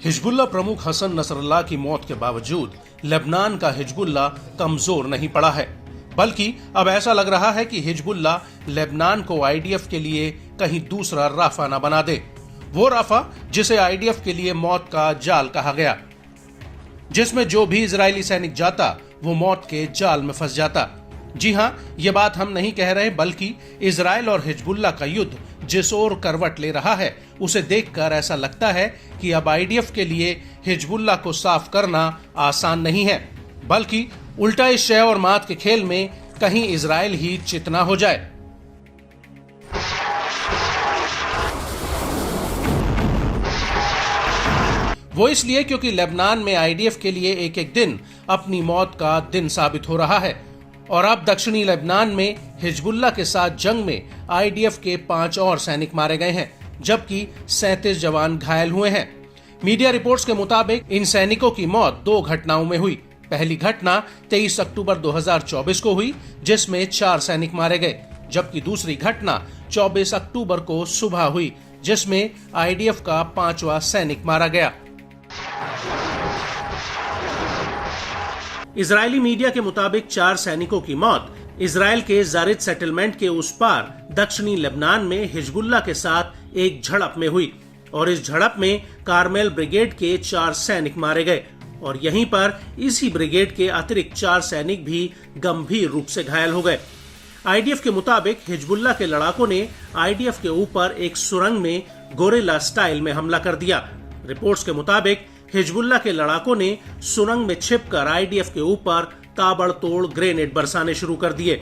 Hezbollah प्रमुख Hassan Nasrallah की मौत के बावजूद लेबनान का हिजबुल्ला कमजोर नहीं पड़ा है, बल्कि अब ऐसा लग रहा है कि हिजबुल्ला लेबनान को आईडीएफ के लिए कहीं दूसरा राफा न बना दे। वो राफा जिसे आईडीएफ के लिए मौत का जाल कहा गया, जिसमें जो भी इजरायली सैनिक जाता वो मौत के जाल में फंस जाता। जी हां, ये बात हम नहीं कह रहे, बल्कि इजरायल और हिजबुल्ला का युद्ध जिस ओर करवट ले रहा है उसे देखकर ऐसा लगता है कि अब आईडीएफ के लिए हिजबुल्ला को साफ करना आसान नहीं है, बल्कि उल्टा इस शय और मात के खेल में कहीं इजरायल ही चितना हो जाए। वो इसलिए क्योंकि लेबनान में आईडीएफ के लिए एक एक दिन अपनी मौत का दिन साबित हो रहा है और अब दक्षिणी लेबनान में हिजबुल्ला के साथ जंग में आईडीएफ के 5 और सैनिक मारे गए हैं, जबकि 37 जवान घायल हुए हैं। मीडिया रिपोर्ट्स के मुताबिक इन सैनिकों की मौत 2 घटनाओं में हुई। पहली घटना 23 अक्टूबर 2024 को हुई, जिसमें 4 सैनिक मारे गए, जबकि दूसरी घटना 24 अक्टूबर को सुबह हुई, जिसमें आईडीएफ का 5वां सैनिक मारा गया। इजरायली मीडिया के मुताबिक 4 सैनिकों की मौत इजरायल के जारिद सेटलमेंट के उस पार दक्षिणी लेबनान में हिजबुल्ला के साथ एक झड़प में हुई और इस झड़प में कार्मेल ब्रिगेड के 4 सैनिक मारे गए और यहीं पर इसी ब्रिगेड के अतिरिक्त 4 सैनिक भी गंभीर रूप से घायल हो गए। आईडीएफ के मुताबिक हिजबुल्ला के लड़ाकों ने आईडीएफ के ऊपर एक सुरंग में गोरिल्ला स्टाइल में हमला कर दिया। रिपोर्ट्स के मुताबिक हिजबुल्ला के लड़ाकों ने सुरंग में छिपकर आईडीएफ के ऊपर ताबड़तोड़ ग्रेनेड बरसाने शुरू कर दिए,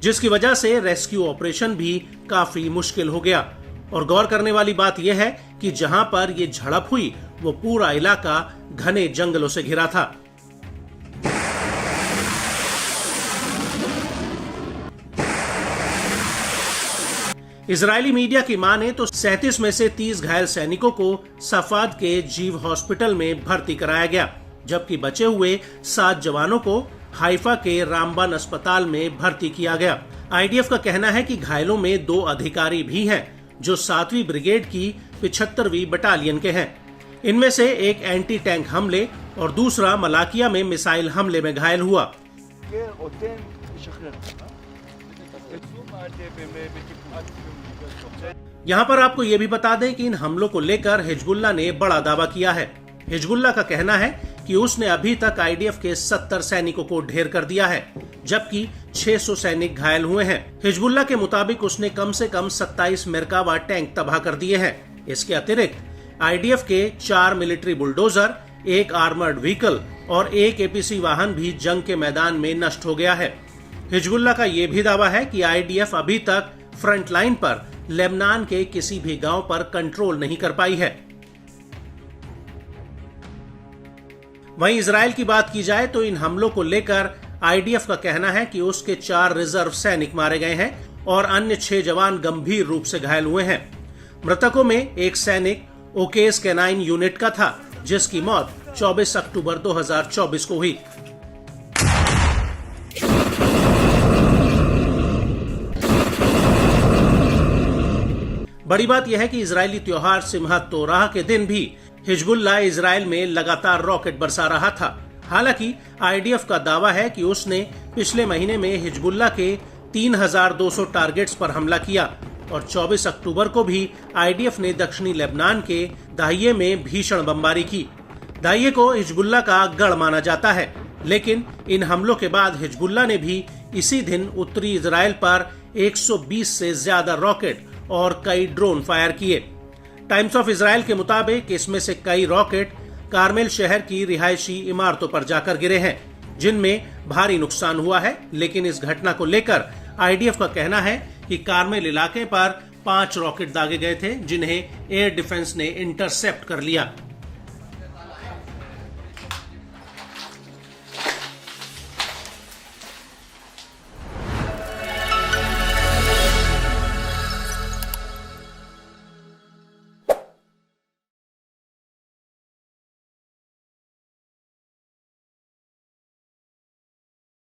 जिसकी वजह से रेस्क्यू ऑपरेशन भी काफी मुश्किल हो गया। और गौर करने वाली बात यह है कि जहां पर ये झड़प हुई वो पूरा इलाका घने जंगलों से घिरा था। इजरायली मीडिया की माने तो 37 में से 30 घायल सैनिकों को सफाद के जीव हॉस्पिटल में भर्ती कराया गया, जबकि बचे हुए 7 जवानों को हाइफा के रामबान अस्पताल में भर्ती किया गया। आईडीएफ का कहना है कि घायलों में 2 अधिकारी भी हैं जो 7वीं ब्रिगेड की 75वीं बटालियन के हैं। इनमें से एक एंटी टैंक हमले और दूसरा मलाकिया में मिसाइल हमले में घायल हुआ। यहाँ पर आपको ये भी बता दें कि इन हमलों को लेकर हिजबुल्ला ने बड़ा दावा किया है। हिजबुल्ला का कहना है कि उसने अभी तक आईडीएफ के 70 सैनिकों को ढेर कर दिया है, जबकि 600 सैनिक घायल हुए हैं। हिजबुल्ला के मुताबिक उसने कम से कम 27 मेरकावा टैंक तबाह कर दिए हैं। इसके अतिरिक्त आईडीएफ के 4 मिलिट्री बुलडोजर, 1 आर्मर्ड व्हीकल और 1 एपीसी वाहन भी जंग के मैदान में नष्ट हो गया है। हिजबुल्ला का यह भी दावा है कि आईडीएफ अभी तक फ्रंट लाइन पर लेबनान के किसी भी गांव पर कंट्रोल नहीं कर पाई है। वहीं इजरायल की बात की जाए तो इन हमलों को लेकर आईडीएफ का कहना है कि उसके 4 रिजर्व सैनिक मारे गए हैं और अन्य 6 जवान गंभीर रूप से घायल हुए हैं। मृतकों में एक सैनिक ओकेस कैनाइन यूनिट का था, जिसकी मौत 24 अक्टूबर 2024 को हुई। बड़ी बात यह है कि इजरायली त्योहार सिमहत तोराह के दिन भी हिजबुल्ला इजरायल में लगातार रॉकेट बरसा रहा था। हालांकि आईडीएफ का दावा है कि उसने पिछले महीने में हिजबुल्ला के 3200 टारगेट्स पर हमला किया और 24 अक्टूबर को भी आईडीएफ ने दक्षिणी लेबनान के दाहिये में भीषण बमबारी की। दाहिये को हिजबुल्ला का गढ़ माना जाता है, लेकिन इन हमलों के बाद हिजबुल्ला ने भी इसी दिन उत्तरी इजरायल पर 120 से ज्यादा रॉकेट और कई ड्रोन फायर किए। टाइम्स ऑफ इजरायल के मुताबिक इसमें से कई रॉकेट कार्मेल शहर की रिहायशी इमारतों पर जाकर गिरे हैं, जिनमें भारी नुकसान हुआ है। लेकिन इस घटना को लेकर आईडीएफ का कहना है कि कार्मेल इलाके पर 5 रॉकेट दागे गए थे, जिन्हें एयर डिफेंस ने इंटरसेप्ट कर लिया।